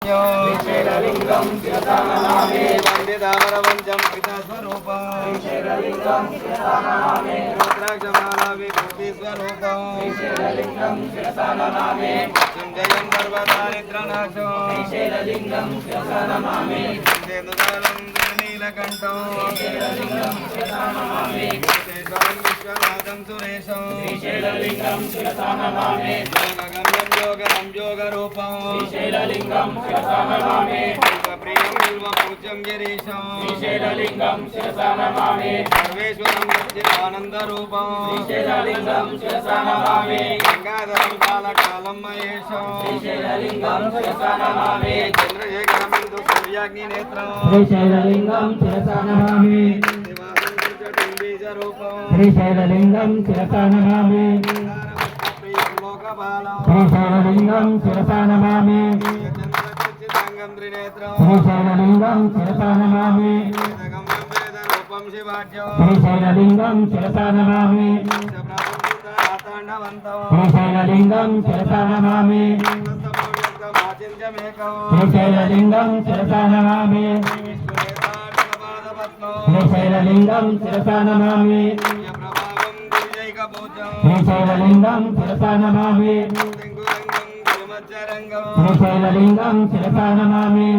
శ్రీశైలలింగం శిరసా నమామి వందితామరవంచం పితాస్వరూపం శ్రీశైలలింగం శిరసా నమామి రుద్రాక్షమాలా విభూతి స్వరూపం శ్రీశైలలింగం శిరసా నమామి జయం సర్వదారిద్రనాశం శ్రీశైలలింగం శిరసా నమామి దేనుదానం నీలకంఠం శ్రీశైలలింగం శిరసా నమామి శేషం విశ్వనాథం సురేశం శ్రీశైలలింగం శిరసా నమామి యోగగమ్యం యోగనం యోగరూపం శ్రీశైలలింగం శిరసా నమామి ప్రియం బిల్వ పూజ్యం గిరీశం శ్రీశైలలింగం శిరసా నమామి సర్వేశ్వరం సచ్చిదానందరూపం శ్రీశైలలింగం శిరసా నమామి గంగాధరం కాలకాలం మహేశం శ్రీశైలలింగం శిరసా నమామి చంద్రశేఖరం బిందు సూర్యాగ్ని నేత్రం శ్రీశైలలింగం శిరసా నమామి బీజరూపం శ్రీశైలలింగం శిరసా నమామి లోకపాలం శ్రీశైలలింగం శిరసా నమామి చంద్రచిదాంగం త్రినేత్రం శ్రీశైలలింగం శిరసా నమామి రూపం శివాజ్యం శ్రీశైలలింగం శిరసా నమామి తాండవంతం శ్రీశైలలింగం శిరసా నమామి శ్రీశైలలింగం శిరసా నమామి శ్రీశైలలింగం శిరసా నమామి శ్రీశైలలింగం శిరసా నమామి శ్రీశైలలింగం శిరసా నమామి